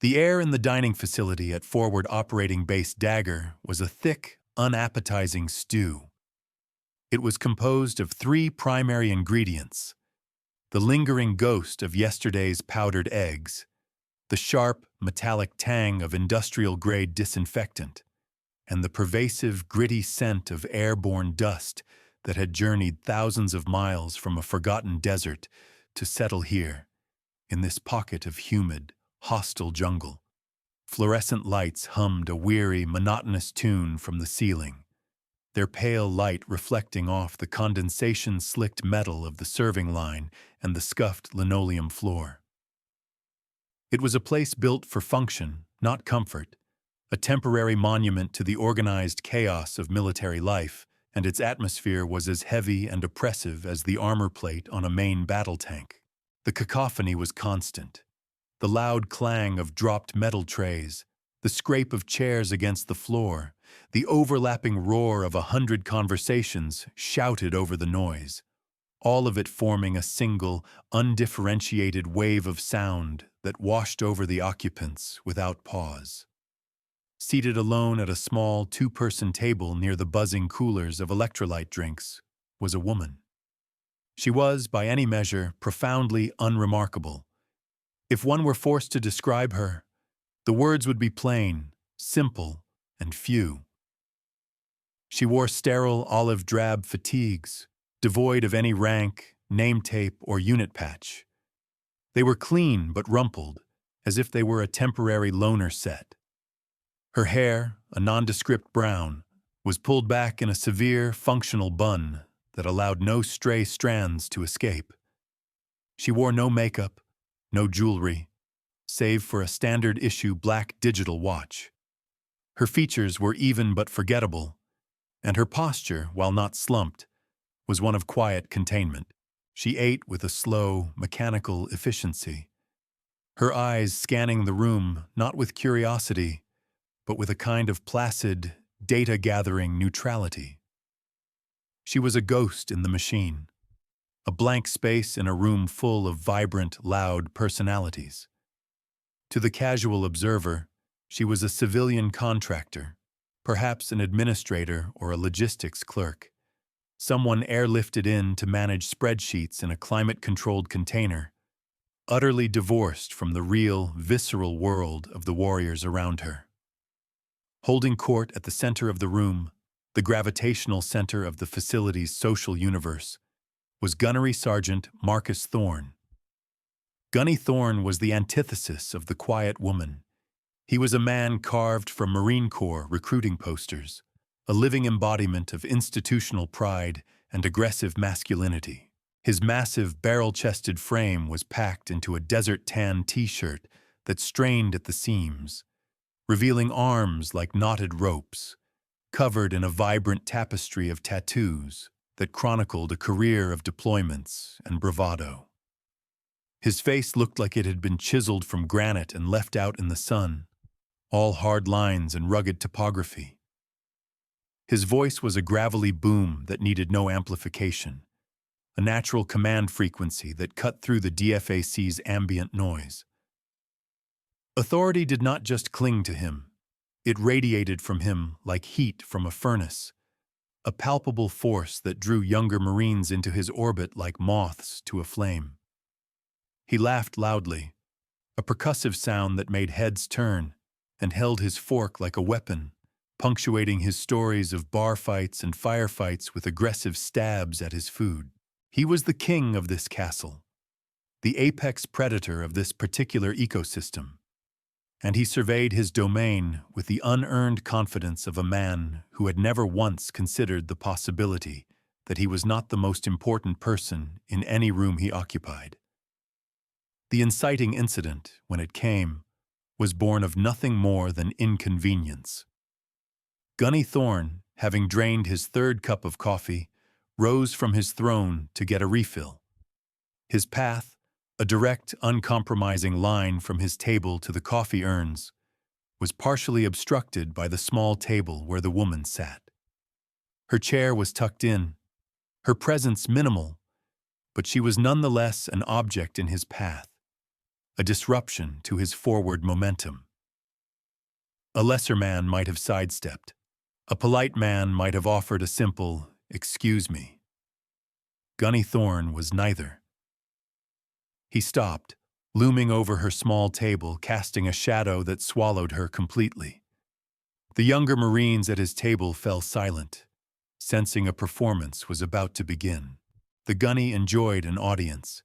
The air in the dining facility at Forward Operating Base Dagger was a thick, unappetizing stew. It was composed of three primary ingredients: the lingering ghost of yesterday's powdered eggs, the sharp, metallic tang of industrial-grade disinfectant, and the pervasive, gritty scent of airborne dust that had journeyed thousands of miles from a forgotten desert to settle here, in this pocket of humid, hostile jungle. Fluorescent lights hummed a weary, monotonous tune from the ceiling, their pale light reflecting off the condensation-slicked metal of the serving line and the scuffed linoleum floor. It was a place built for function, not comfort, a temporary monument to the organized chaos of military life, and its atmosphere was as heavy and oppressive as the armor plate on a main battle tank. The cacophony was constant. The loud clang of dropped metal trays, the scrape of chairs against the floor, the overlapping roar of 100 conversations shouted over the noise, all of it forming a single, undifferentiated wave of sound that washed over the occupants without pause. Seated alone at a small two-person table near the buzzing coolers of electrolyte drinks was a woman. She was, by any measure, profoundly unremarkable. If one were forced to describe her, the words would be plain, simple, and few. She wore sterile olive-drab fatigues, devoid of any rank, name tape, or unit patch. They were clean but rumpled, as if they were a temporary loaner set. Her hair, a nondescript brown, was pulled back in a severe, functional bun that allowed no stray strands to escape. She wore no makeup, no jewelry, save for a standard-issue black digital watch. Her features were even but forgettable, and her posture, while not slumped, was one of quiet containment. She ate with a slow, mechanical efficiency, her eyes scanning the room not with curiosity, but with a kind of placid, data-gathering neutrality. She was a ghost in the machine, a blank space in a room full of vibrant, loud personalities. To the casual observer, she was a civilian contractor, perhaps an administrator or a logistics clerk, someone airlifted in to manage spreadsheets in a climate-controlled container, utterly divorced from the real, visceral world of the warriors around her. Holding court at the center of the room, the gravitational center of the facility's social universe, was Gunnery Sergeant Marcus Thorne. Gunny Thorne was the antithesis of the quiet woman. He was a man carved from Marine Corps recruiting posters, a living embodiment of institutional pride and aggressive masculinity. His massive, barrel-chested frame was packed into a desert tan t-shirt that strained at the seams, revealing arms like knotted ropes, covered in a vibrant tapestry of tattoos that chronicled a career of deployments and bravado. His face looked like it had been chiseled from granite and left out in the sun, all hard lines and rugged topography. His voice was a gravelly boom that needed no amplification, a natural command frequency that cut through the DFAC's ambient noise. Authority did not just cling to him. It radiated from him like heat from a furnace, a palpable force that drew younger Marines into his orbit like moths to a flame. He laughed loudly, a percussive sound that made heads turn, and held his fork like a weapon, punctuating his stories of bar fights and firefights with aggressive stabs at his food. He was the king of this castle, the apex predator of this particular ecosystem, and he surveyed his domain with the unearned confidence of a man who had never once considered the possibility that he was not the most important person in any room he occupied. The inciting incident, when it came, was born of nothing more than inconvenience. Gunny Thorne, having drained his third cup of coffee, rose from his throne to get a refill. His path, a direct, uncompromising line from his table to the coffee urns, was partially obstructed by the small table where the woman sat. Her chair was tucked in, her presence minimal, but she was nonetheless an object in his path, a disruption to his forward momentum. A lesser man might have sidestepped. A polite man might have offered a simple, "Excuse me." Gunny Thorne was neither. He stopped, looming over her small table, casting a shadow that swallowed her completely. The younger Marines at his table fell silent, sensing a performance was about to begin. The Gunny enjoyed an audience.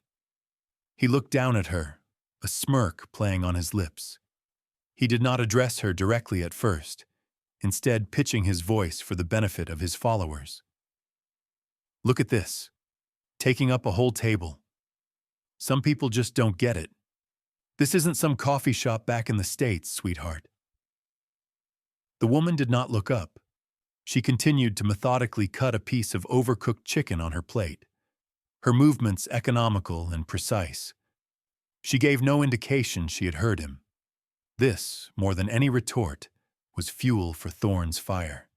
He looked down at her, a smirk playing on his lips. He did not address her directly at first, instead pitching his voice for the benefit of his followers. "Look at this. Taking up a whole table. Some people just don't get it. This isn't some coffee shop back in the States, sweetheart." The woman did not look up. She continued to methodically cut a piece of overcooked chicken on her plate, her movements economical and precise. She gave no indication she had heard him. This, more than any retort, was fuel for Thorne's fire.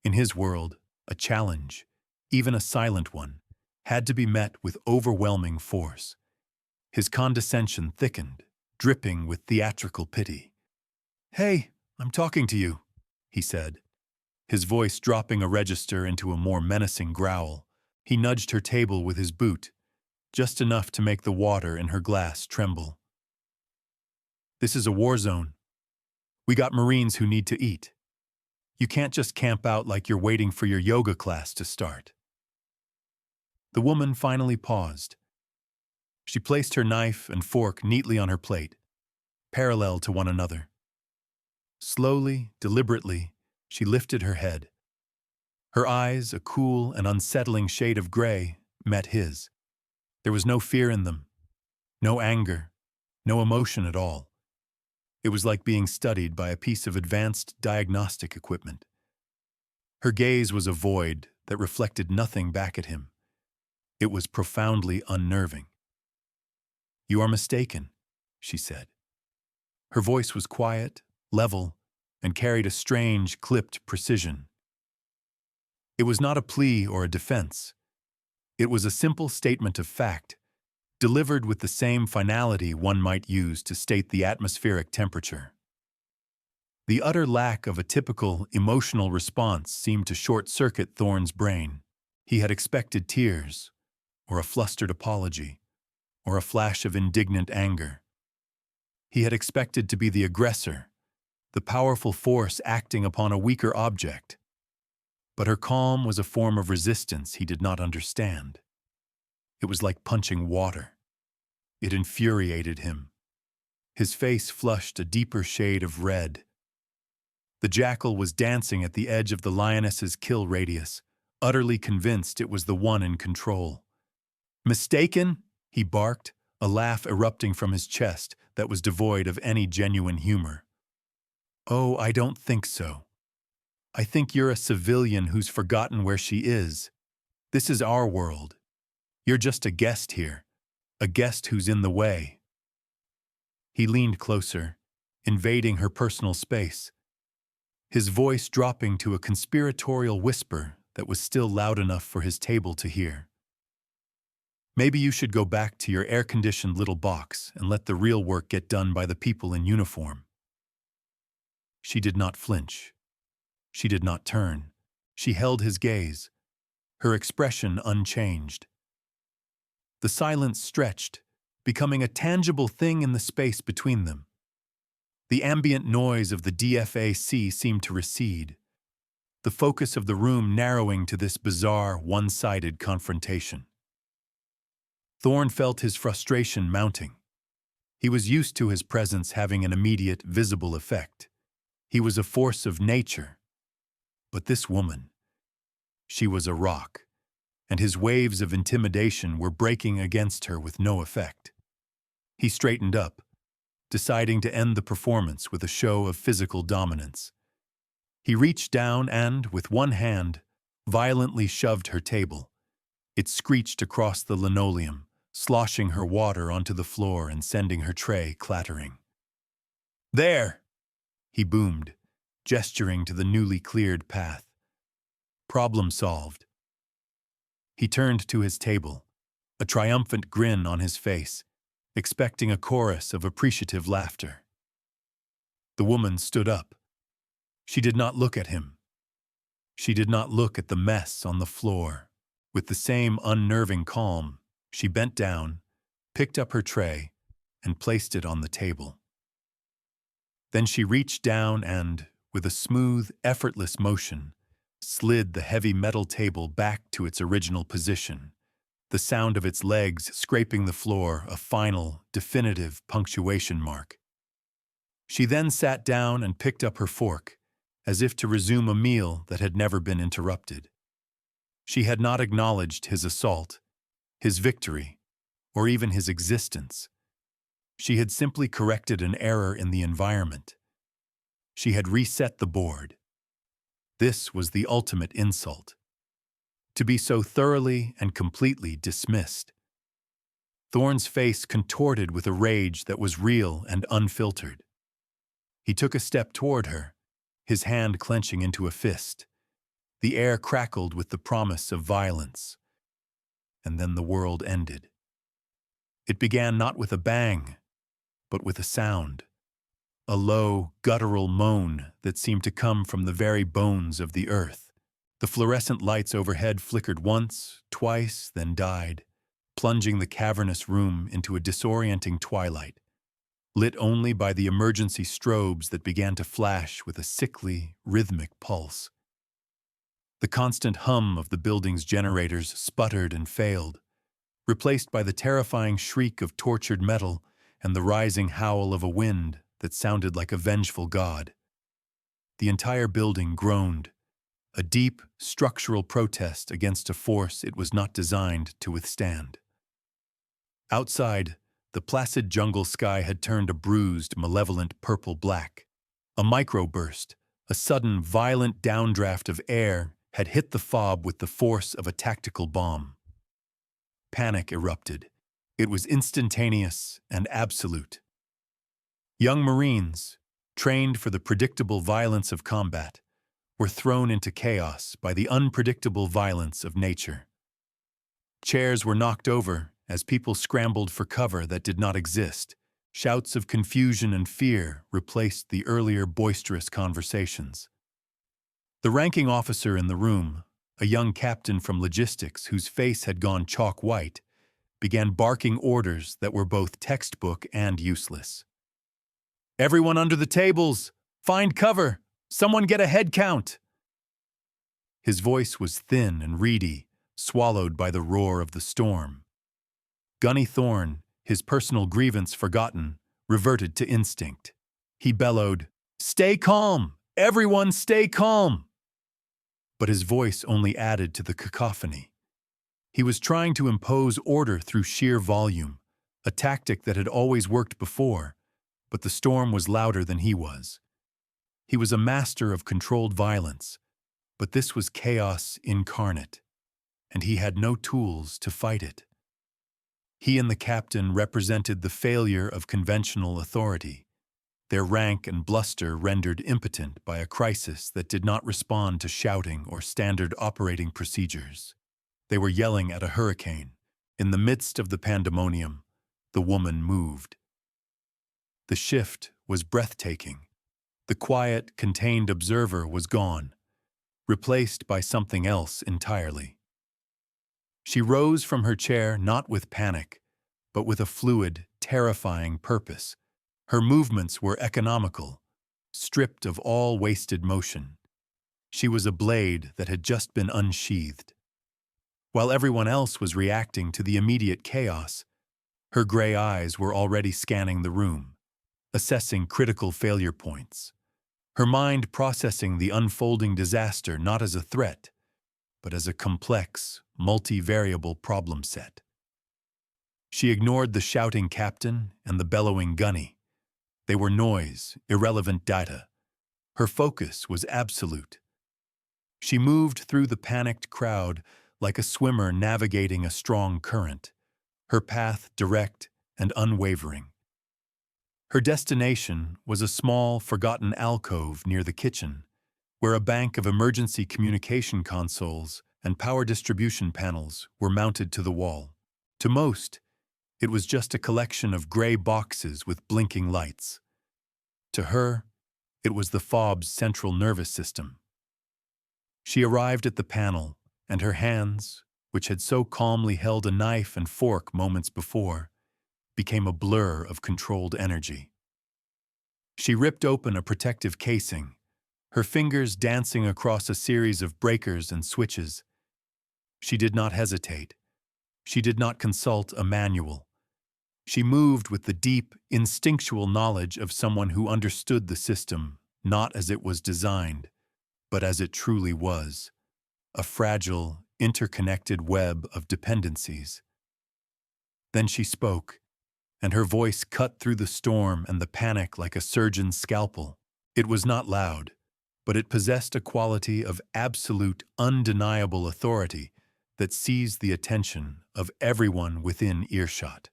In his world, a challenge, even a silent one, had to be met with overwhelming force. His condescension thickened, dripping with theatrical pity. "Hey, I'm talking to you," he said, his voice dropping a register into a more menacing growl. He nudged her table with his boot, just enough to make the water in her glass tremble. "This is a war zone. We got Marines who need to eat. You can't just camp out like you're waiting for your yoga class to start." The woman finally paused. She placed her knife and fork neatly on her plate, parallel to one another. Slowly, deliberately, she lifted her head. Her eyes, a cool and unsettling shade of gray, met his. There was no fear in them, no anger, no emotion at all. It was like being studied by a piece of advanced diagnostic equipment. Her gaze was a void that reflected nothing back at him. It was profoundly unnerving. "You are mistaken," she said. Her voice was quiet, level, and carried a strange, clipped precision. It was not a plea or a defense. It was a simple statement of fact, delivered with the same finality one might use to state the atmospheric temperature. The utter lack of a typical emotional response seemed to short-circuit Thorne's brain. He had expected tears, or a flustered apology, or a flash of indignant anger. He had expected to be the aggressor, the powerful force acting upon a weaker object. But her calm was a form of resistance he did not understand. It was like punching water. It infuriated him. His face flushed a deeper shade of red. The jackal was dancing at the edge of the lioness's kill radius, utterly convinced it was the one in control. "Mistaken?" he barked, a laugh erupting from his chest that was devoid of any genuine humor. "Oh, I don't think so. I think you're a civilian who's forgotten where she is. This is our world. You're just a guest here, a guest who's in the way." He leaned closer, invading her personal space, his voice dropping to a conspiratorial whisper that was still loud enough for his table to hear. "Maybe you should go back to your air-conditioned little box and let the real work get done by the people in uniform." She did not flinch. She did not turn. She held his gaze, her expression unchanged. The silence stretched, becoming a tangible thing in the space between them. The ambient noise of the DFAC seemed to recede, the focus of the room narrowing to this bizarre, one-sided confrontation. Thorne felt his frustration mounting. He was used to his presence having an immediate, visible effect. He was a force of nature. But this woman, she was a rock, and his waves of intimidation were breaking against her with no effect. He straightened up, deciding to end the performance with a show of physical dominance. He reached down and, with one hand, violently shoved her table. It screeched across the linoleum, sloshing her water onto the floor and sending her tray clattering. "There!" he boomed, gesturing to the newly cleared path. "Problem solved." He turned to his table, a triumphant grin on his face, expecting a chorus of appreciative laughter. The woman stood up. She did not look at him. She did not look at the mess on the floor. With the same unnerving calm, she bent down, picked up her tray, and placed it on the table. Then she reached down and, with a smooth, effortless motion, slid the heavy metal table back to its original position, the sound of its legs scraping the floor a final, definitive punctuation mark. She then sat down and picked up her fork, as if to resume a meal that had never been interrupted. She had not acknowledged his assault, his victory, or even his existence. She had simply corrected an error in the environment. She had reset the board. This was the ultimate insult. To be so thoroughly and completely dismissed. Thorne's face contorted with a rage that was real and unfiltered. He took a step toward her, his hand clenching into a fist. The air crackled with the promise of violence. And then the world ended. It began not with a bang, but with a sound. A low, guttural moan that seemed to come from the very bones of the earth. The fluorescent lights overhead flickered once, twice, then died, plunging the cavernous room into a disorienting twilight, lit only by the emergency strobes that began to flash with a sickly, rhythmic pulse. The constant hum of the building's generators sputtered and failed, replaced by the terrifying shriek of tortured metal and the rising howl of a wind that sounded like a vengeful god. The entire building groaned, a deep, structural protest against a force it was not designed to withstand. Outside, the placid jungle sky had turned a bruised, malevolent purple-black. A microburst, a sudden, violent downdraft of air had hit the fob with the force of a tactical bomb. Panic erupted. It was instantaneous and absolute. Young Marines, trained for the predictable violence of combat, were thrown into chaos by the unpredictable violence of nature. Chairs were knocked over as people scrambled for cover that did not exist. Shouts of confusion and fear replaced the earlier boisterous conversations. The ranking officer in the room, a young captain from logistics whose face had gone chalk white, began barking orders that were both textbook and useless. "Everyone under the tables! Find cover! Someone get a head count!" His voice was thin and reedy, swallowed by the roar of the storm. Gunny Thorne, his personal grievance forgotten, reverted to instinct. He bellowed, "Stay calm! Everyone stay calm!" But his voice only added to the cacophony. He was trying to impose order through sheer volume, a tactic that had always worked before, but the storm was louder than he was. He was a master of controlled violence, but this was chaos incarnate, and he had no tools to fight it. He and the captain represented the failure of conventional authority, their rank and bluster rendered impotent by a crisis that did not respond to shouting or standard operating procedures. They were yelling at a hurricane. In the midst of the pandemonium, the woman moved. The shift was breathtaking. The quiet, contained observer was gone, replaced by something else entirely. She rose from her chair not with panic, but with a fluid, terrifying purpose. Her movements were economical, stripped of all wasted motion. She was a blade that had just been unsheathed. While everyone else was reacting to the immediate chaos, her gray eyes were already scanning the room, assessing critical failure points. Her mind processing the unfolding disaster not as a threat, but as a complex, multi-variable problem set. She ignored the shouting captain and the bellowing gunny. They were noise, irrelevant data. Her focus was absolute. She moved through the panicked crowd like a swimmer navigating a strong current, her path direct and unwavering. Her destination was a small, forgotten alcove near the kitchen, where a bank of emergency communication consoles and power distribution panels were mounted to the wall. To most, It was just a collection of gray boxes with blinking lights. To her, it was the fob's central nervous system. She arrived at the panel, and her hands, which had so calmly held a knife and fork moments before, became a blur of controlled energy. She ripped open a protective casing, her fingers dancing across a series of breakers and switches. She did not hesitate. She did not consult a manual. She moved with the deep, instinctual knowledge of someone who understood the system, not as it was designed, but as it truly was, a fragile, interconnected web of dependencies. Then she spoke, and her voice cut through the storm and the panic like a surgeon's scalpel. It was not loud, but it possessed a quality of absolute, undeniable authority that seized the attention of everyone within earshot.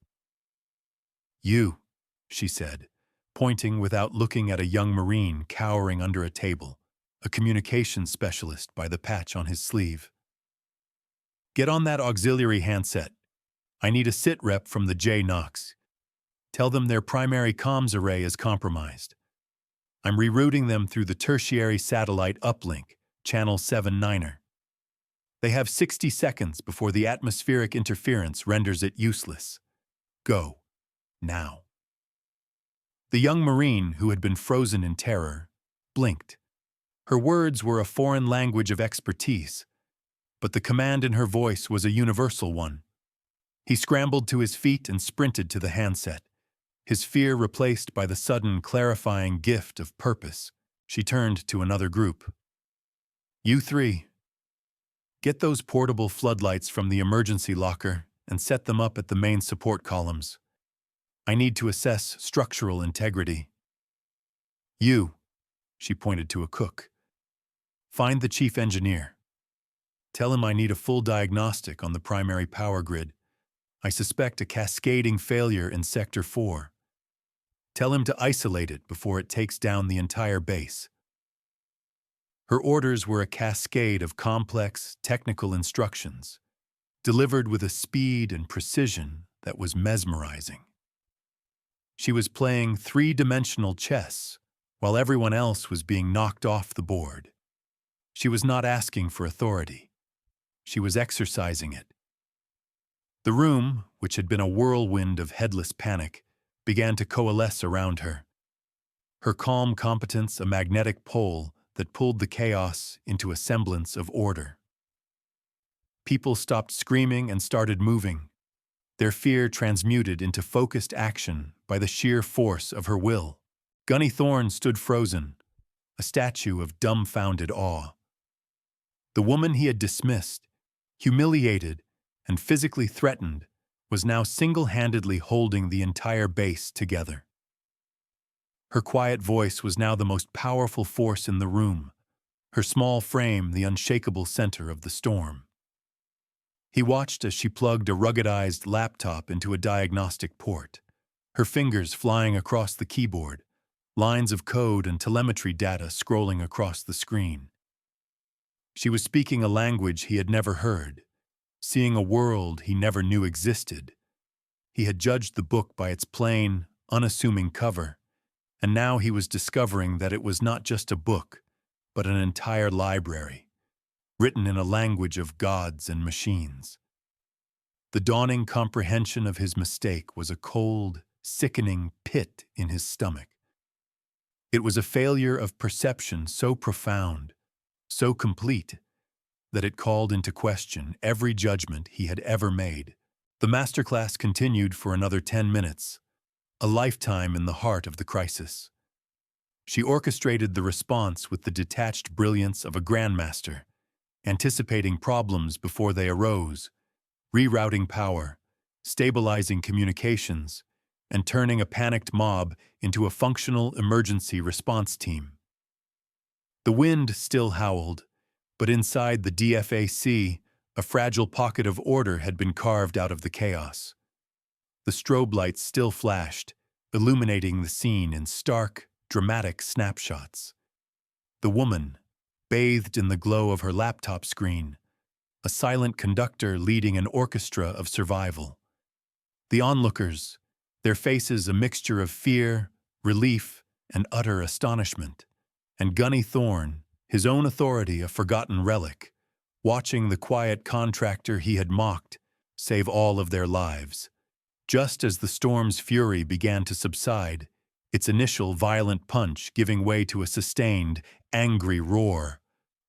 "You," she said, pointing without looking at a young Marine cowering under a table, a communications specialist by the patch on his sleeve. "Get on that auxiliary handset. I need a sit rep from the J Knox. Tell them their primary comms array is compromised. I'm rerouting them through the tertiary satellite uplink, channel 79er. They have 60 seconds before the atmospheric interference renders it useless. Go. Now." The young Marine, who had been frozen in terror, blinked. Her words were a foreign language of expertise, but the command in her voice was a universal one. He scrambled to his feet and sprinted to the handset, his fear replaced by the sudden clarifying gift of purpose. She turned to another group. "You three, get those portable floodlights from the emergency locker and set them up at the main support columns. I need to assess structural integrity. You," she pointed to a cook, "find the chief engineer. Tell him I need a full diagnostic on the primary power grid. I suspect a cascading failure in Sector 4. Tell him to isolate it before it takes down the entire base." Her orders were a cascade of complex, technical instructions, delivered with a speed and precision that was mesmerizing. She was playing three-dimensional chess, while everyone else was being knocked off the board. She was not asking for authority. She was exercising it. The room, which had been a whirlwind of headless panic, began to coalesce around her. Her calm competence a magnetic pole that pulled the chaos into a semblance of order. People stopped screaming and started moving, their fear transmuted into focused action by the sheer force of her will. Gunny Thorne stood frozen, a statue of dumbfounded awe. The woman he had dismissed, humiliated, and physically threatened, was now single-handedly holding the entire base together. Her quiet voice was now the most powerful force in the room, her small frame the unshakable center of the storm. He watched as she plugged a ruggedized laptop into a diagnostic port, her fingers flying across the keyboard, lines of code and telemetry data scrolling across the screen. She was speaking a language he had never heard, seeing a world he never knew existed. He had judged the book by its plain, unassuming cover, and now he was discovering that it was not just a book, but an entire library, written in a language of gods and machines. The dawning comprehension of his mistake was a cold, sickening pit in his stomach. It was a failure of perception so profound, so complete, that it called into question every judgment he had ever made. The masterclass continued for another 10 minutes, a lifetime in the heart of the crisis. She orchestrated the response with the detached brilliance of a grandmaster, anticipating problems before they arose, rerouting power, stabilizing communications, and turning a panicked mob into a functional emergency response team. The wind still howled, but inside the DFAC, a fragile pocket of order had been carved out of the chaos. The strobe lights still flashed, illuminating the scene in stark, dramatic snapshots. The woman, bathed in the glow of her laptop screen, a silent conductor leading an orchestra of survival. The onlookers, their faces a mixture of fear, relief, and utter astonishment, and Gunny Thorne, his own authority a forgotten relic, watching the quiet contractor he had mocked save all of their lives. Just as the storm's fury began to subside, its initial violent punch giving way to a sustained, angry roar,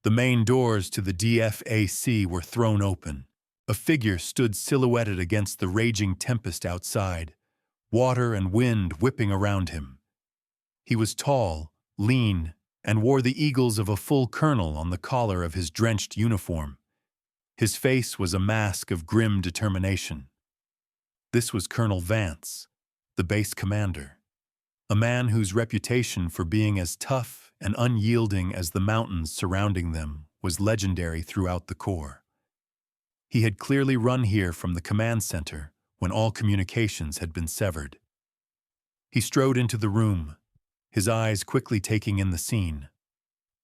the main doors to the DFAC were thrown open. A figure stood silhouetted against the raging tempest outside, water and wind whipping around him. He was tall, lean, and wore the eagles of a full colonel on the collar of his drenched uniform. His face was a mask of grim determination. This was Colonel Vance, the base commander, a man whose reputation for being as tough and unyielding as the mountains surrounding them was legendary throughout the Corps. He had clearly run here from the command center when all communications had been severed. He strode into the room, his eyes quickly taking in the scene.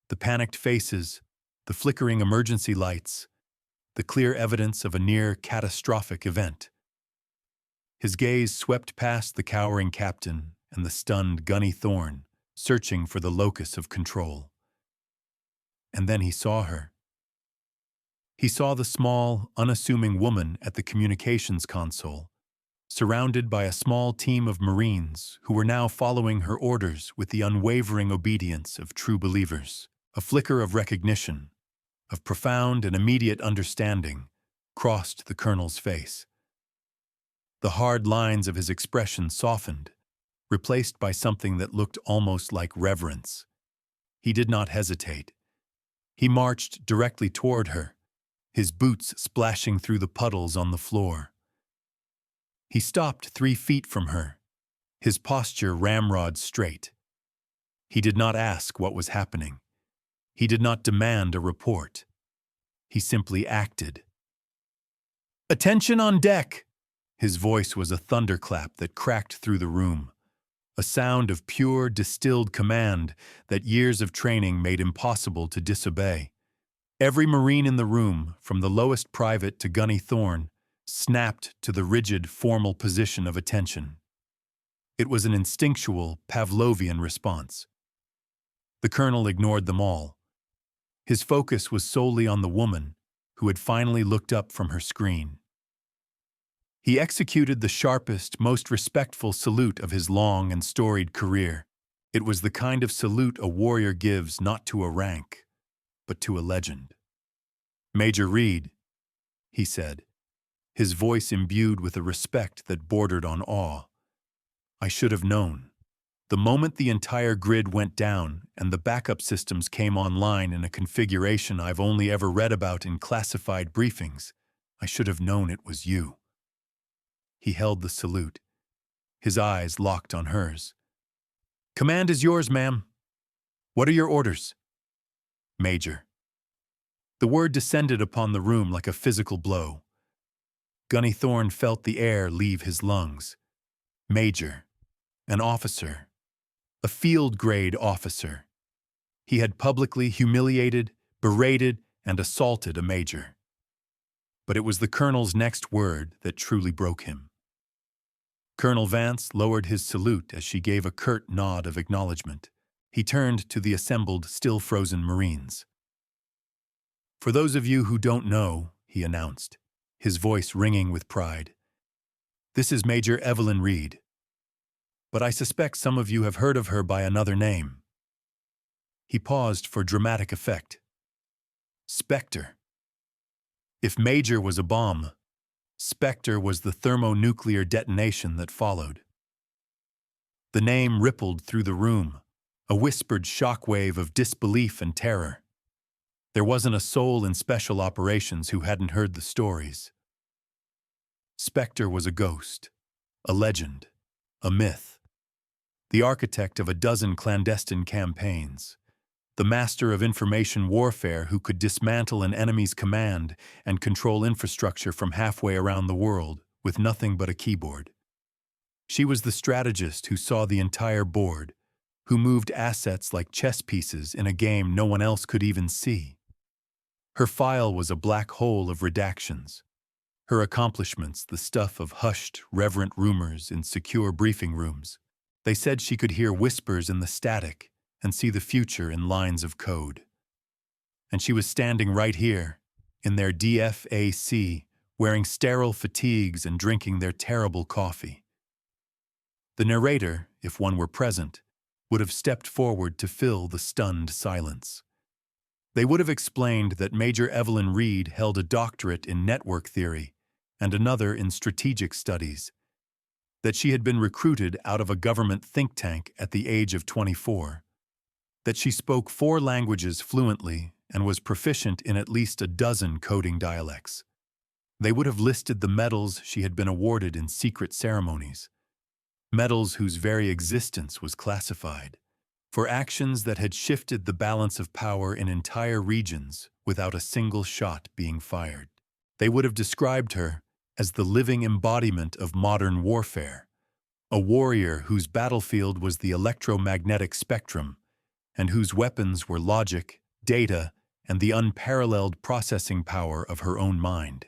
The panicked faces, the flickering emergency lights, the clear evidence of a near-catastrophic event. His gaze swept past the cowering captain and the stunned Gunny Thorne, searching for the locus of control. And then he saw her. He saw the small, unassuming woman at the communications console, surrounded by a small team of Marines who were now following her orders with the unwavering obedience of true believers. A flicker of recognition, of profound and immediate understanding, crossed the colonel's face. The hard lines of his expression softened, replaced by something that looked almost like reverence. He did not hesitate. He marched directly toward her, his boots splashing through the puddles on the floor. He stopped 3 feet from her, his posture ramrod straight. He did not ask what was happening. He did not demand a report. He simply acted. "Attention on deck!" His voice was a thunderclap that cracked through the room, a sound of pure, distilled command that years of training made impossible to disobey. Every Marine in the room, from the lowest private to Gunny Thorne, snapped to the rigid, formal position of attention. It was an instinctual, Pavlovian response. The colonel ignored them all. His focus was solely on the woman who had finally looked up from her screen. He executed the sharpest, most respectful salute of his long and storied career. It was the kind of salute a warrior gives not to a rank, but to a legend. "Major Reed," he said, his voice imbued with a respect that bordered on awe. "I should have known. The moment the entire grid went down and the backup systems came online in a configuration I've only ever read about in classified briefings, I should have known it was you." He held the salute, his eyes locked on hers. "Command is yours, ma'am. What are your orders?" "Major." The word descended upon the room like a physical blow. Gunny Thorne felt the air leave his lungs. Major. An officer. A field-grade officer. He had publicly humiliated, berated, and assaulted a major. But it was the colonel's next word that truly broke him. Colonel Vance lowered his salute as she gave a curt nod of acknowledgement. He turned to the assembled, still-frozen Marines. "For those of you who don't know," he announced, his voice ringing with pride, "this is Major Evelyn Reed. But I suspect some of you have heard of her by another name." He paused for dramatic effect. Spectre. If Major was a bomb, Spectre was the thermonuclear detonation that followed. The name rippled through the room, a whispered shockwave of disbelief and terror. There wasn't a soul in special operations who hadn't heard the stories. Spectre was a ghost, a legend, a myth, the architect of a dozen clandestine campaigns, the master of information warfare who could dismantle an enemy's command and control infrastructure from halfway around the world with nothing but a keyboard. She was the strategist who saw the entire board, who moved assets like chess pieces in a game no one else could even see. Her file was a black hole of redactions, Her accomplishments the stuff of hushed, reverent rumors in secure briefing rooms. They said she could hear whispers in the static and see the future in lines of code. And she was standing right here, in their DFAC, wearing sterile fatigues and drinking their terrible coffee. The narrator, if one were present, would have stepped forward to fill the stunned silence. They would have explained that Major Evelyn Reed held a doctorate in network theory and another in strategic studies, that she had been recruited out of a government think tank at the age of 24, that she spoke 4 languages fluently and was proficient in at least a dozen coding dialects. They would have listed the medals she had been awarded in secret ceremonies, medals whose very existence was classified, for actions that had shifted the balance of power in entire regions without a single shot being fired. They would have described her as the living embodiment of modern warfare, a warrior whose battlefield was the electromagnetic spectrum and whose weapons were logic, data, and the unparalleled processing power of her own mind.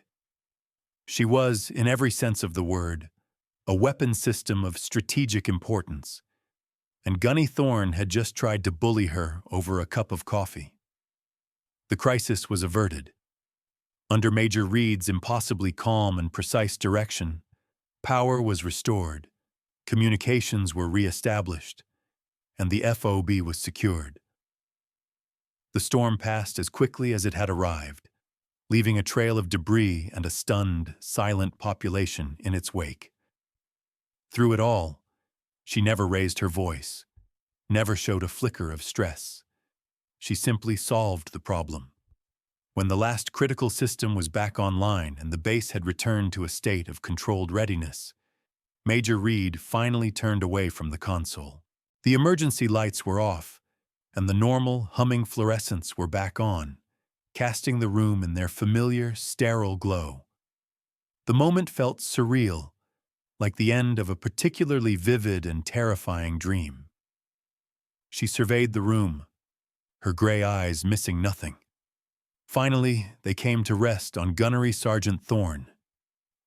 She was, in every sense of the word, a weapon system of strategic importance, and Gunny Thorne had just tried to bully her over a cup of coffee. The crisis was averted. Under Major Reed's impossibly calm and precise direction, power was restored, communications were re-established, and the FOB was secured. The storm passed as quickly as it had arrived, leaving a trail of debris and a stunned, silent population in its wake. Through it all, she never raised her voice, never showed a flicker of stress. She simply solved the problem. When the last critical system was back online and the base had returned to a state of controlled readiness, Major Reed finally turned away from the console. The emergency lights were off, and the normal, humming fluorescents were back on, casting the room in their familiar, sterile glow. The moment felt surreal, like the end of a particularly vivid and terrifying dream. She surveyed the room, her gray eyes missing nothing. Finally, they came to rest on Gunnery Sergeant Thorne.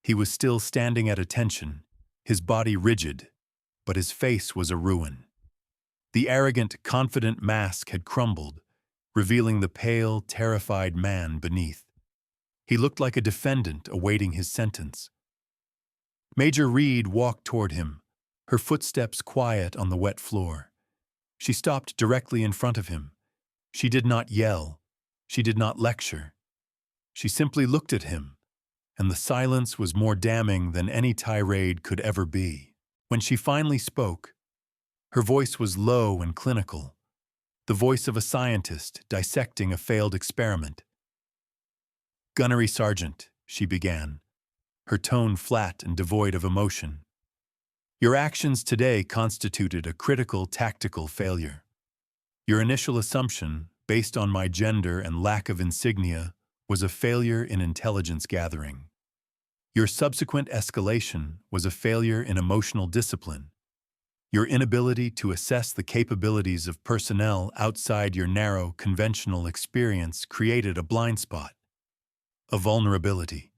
He was still standing at attention, his body rigid, but his face was a ruin. The arrogant, confident mask had crumbled, revealing the pale, terrified man beneath. He looked like a defendant awaiting his sentence. Major Reed walked toward him, her footsteps quiet on the wet floor. She stopped directly in front of him. She did not yell. She did not lecture. She simply looked at him, and the silence was more damning than any tirade could ever be. When she finally spoke, her voice was low and clinical, the voice of a scientist dissecting a failed experiment. "Gunnery Sergeant," she began, her tone flat and devoid of emotion. "Your actions today constituted a critical tactical failure. Your initial assumption, based on my gender and lack of insignia, was a failure in intelligence gathering. Your subsequent escalation was a failure in emotional discipline. Your inability to assess the capabilities of personnel outside your narrow, conventional experience created a blind spot, a vulnerability."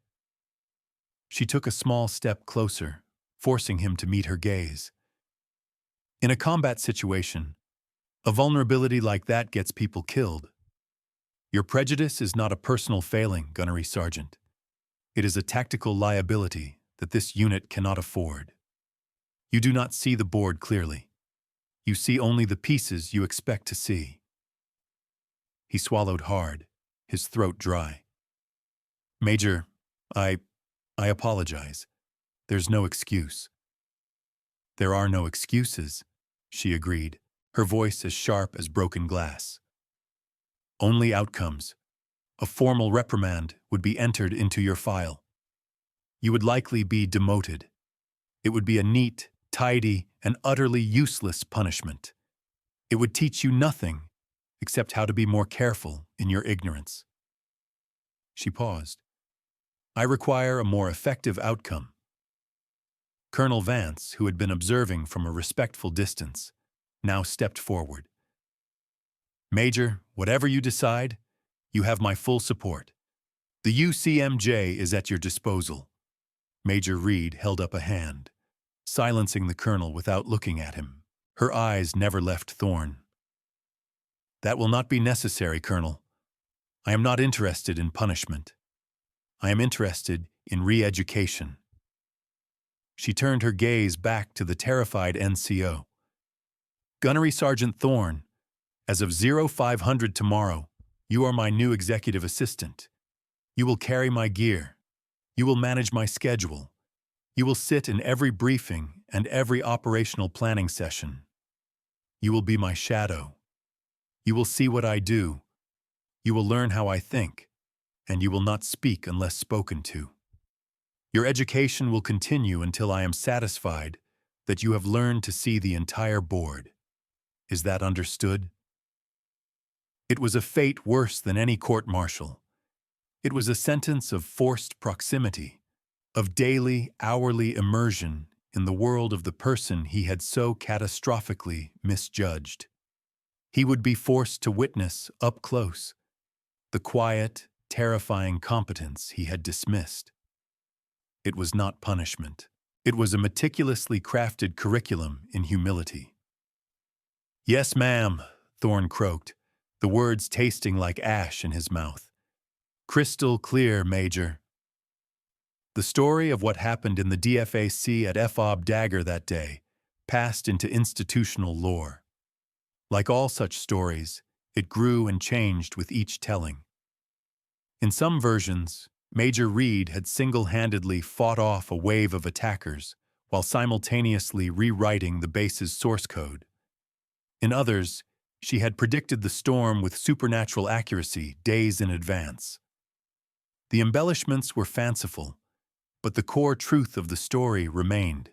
She took a small step closer, forcing him to meet her gaze. "In a combat situation, a vulnerability like that gets people killed. Your prejudice is not a personal failing, Gunnery Sergeant. It is a tactical liability that this unit cannot afford. You do not see the board clearly. You see only the pieces you expect to see." He swallowed hard, his throat dry. "Major, I apologize. There's no excuse." "There are no excuses," she agreed, her voice as sharp as broken glass. "Only outcomes. A formal reprimand would be entered into your file. You would likely be demoted. It would be a neat, tidy, and utterly useless punishment. It would teach you nothing except how to be more careful in your ignorance." She paused. "I require a more effective outcome." Colonel Vance, who had been observing from a respectful distance, now stepped forward. "Major, whatever you decide, you have my full support. The UCMJ is at your disposal. Major Reed held up a hand, silencing the colonel without looking at him. Her eyes never left Thorne. That will not be necessary, Colonel. I am not interested in punishment. I am interested in re-education. She turned her gaze back to the terrified NCO. Gunnery Sergeant Thorne, as of 0500 tomorrow, you are my new executive assistant. You will carry my gear. You will manage my schedule. You will sit in every briefing and every operational planning session. You will be my shadow. You will see what I do. You will learn how I think, and you will not speak unless spoken to. Your education will continue until I am satisfied that you have learned to see the entire board. Is that understood? It was a fate worse than any court-martial. It was a sentence of forced proximity, of daily, hourly immersion in the world of the person he had so catastrophically misjudged. He would be forced to witness, up close, the quiet, terrifying competence he had dismissed. It was not punishment. It was a meticulously crafted curriculum in humility. "Yes, ma'am," Thorne croaked, the words tasting like ash in his mouth. "Crystal clear, Major." The story of what happened in the DFAC at FOB Dagger that day passed into institutional lore. Like all such stories, it grew and changed with each telling. In some versions, Major Reed had single-handedly fought off a wave of attackers while simultaneously rewriting the base's source code. In others, she had predicted the storm with supernatural accuracy days in advance. The embellishments were fanciful, but the core truth of the story remained,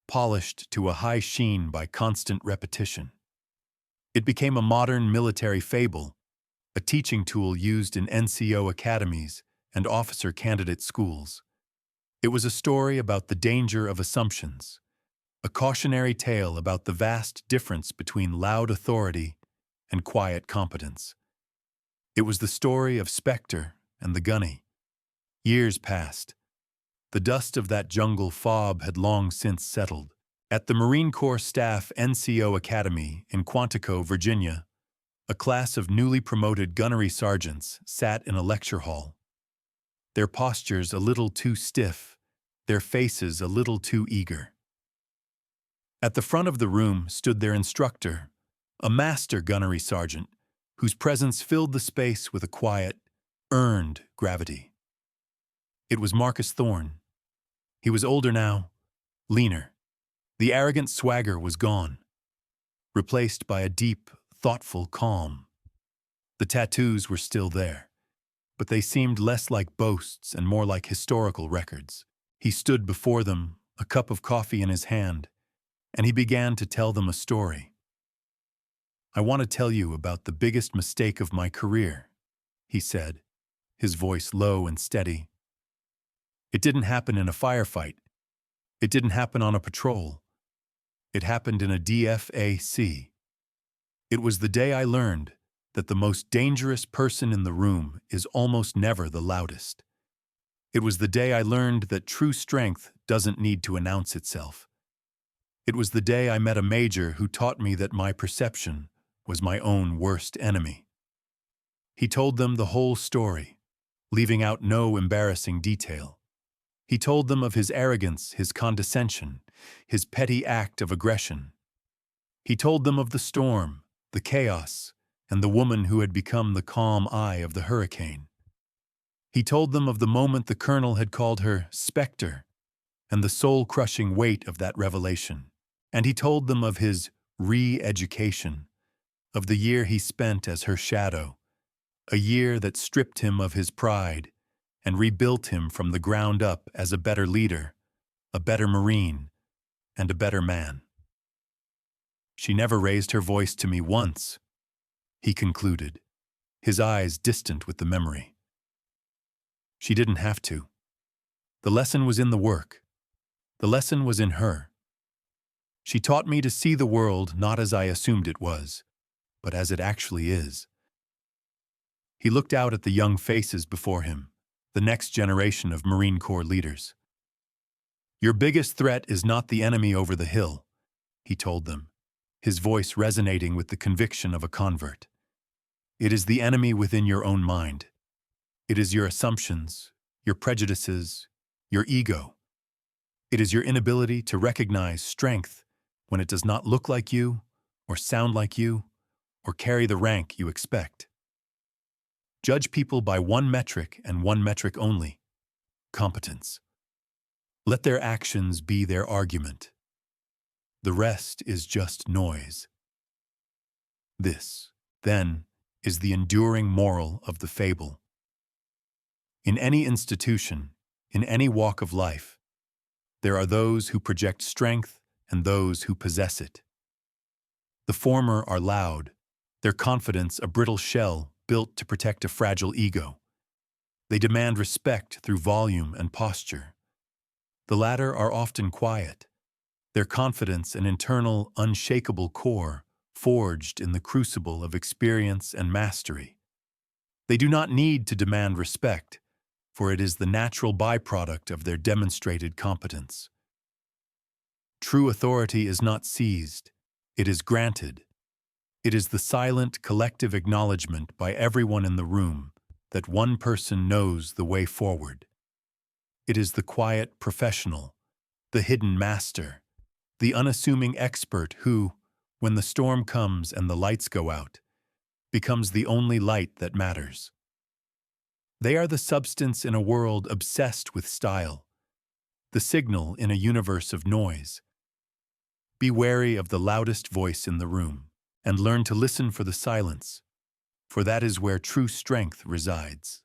polished to a high sheen by constant repetition. It became a modern military fable, a teaching tool used in NCO academies and officer candidate schools. It was a story about the danger of assumptions, a cautionary tale about the vast difference between loud authority and quiet competence. It was the story of Spectre and the Gunny. Years passed. The dust of that jungle fob had long since settled. At the Marine Corps Staff NCO Academy in Quantico, Virginia, a class of newly promoted gunnery sergeants sat in a lecture hall. Their postures a little too stiff, their faces a little too eager. At the front of the room stood their instructor, a master gunnery sergeant, whose presence filled the space with a quiet, earned gravity. It was Marcus Thorne. He was older now, leaner. The arrogant swagger was gone, replaced by a deep, thoughtful calm. The tattoos were still there, but they seemed less like boasts and more like historical records. He stood before them, a cup of coffee in his hand, and he began to tell them a story. "I want to tell you about the biggest mistake of my career," he said, his voice low and steady. "It didn't happen in a firefight. It didn't happen on a patrol. It happened in a DFAC. It was the day I learned that the most dangerous person in the room is almost never the loudest. It was the day I learned that true strength doesn't need to announce itself. It was the day I met a major who taught me that my perception was my own worst enemy." He told them the whole story, leaving out no embarrassing detail. He told them of his arrogance, his condescension, his petty act of aggression. He told them of the storm, the chaos, and the woman who had become the calm eye of the hurricane. He told them of the moment the colonel had called her Spectre, and the soul-crushing weight of that revelation. And he told them of his re-education, of the year he spent as her shadow, a year that stripped him of his pride and rebuilt him from the ground up as a better leader, a better Marine, and a better man. "She never raised her voice to me once," he concluded, his eyes distant with the memory. "She didn't have to. The lesson was in the work. The lesson was in her. She taught me to see the world not as I assumed it was, but as it actually is." He looked out at the young faces before him, the next generation of Marine Corps leaders. "Your biggest threat is not the enemy over the hill," he told them, his voice resonating with the conviction of a convert. "It is the enemy within your own mind. It is your assumptions, your prejudices, your ego. It is your inability to recognize strength when it does not look like you, or sound like you, or carry the rank you expect. Judge people by one metric and one metric only: competence. Let their actions be their argument. The rest is just noise." This, then, is the enduring moral of the fable. In any institution, in any walk of life, there are those who project strength and those who possess it. The former are loud, their confidence a brittle shell built to protect a fragile ego. They demand respect through volume and posture. The latter are often quiet, their confidence an internal, unshakable core forged in the crucible of experience and mastery. They do not need to demand respect, for it is the natural byproduct of their demonstrated competence. True authority is not seized, it is granted. It is the silent, collective acknowledgement by everyone in the room that one person knows the way forward. It is the quiet professional, the hidden master, the unassuming expert who, when the storm comes and the lights go out, becomes the only light that matters. They are the substance in a world obsessed with style, the signal in a universe of noise. Be wary of the loudest voice in the room, and learn to listen for the silence, for that is where true strength resides.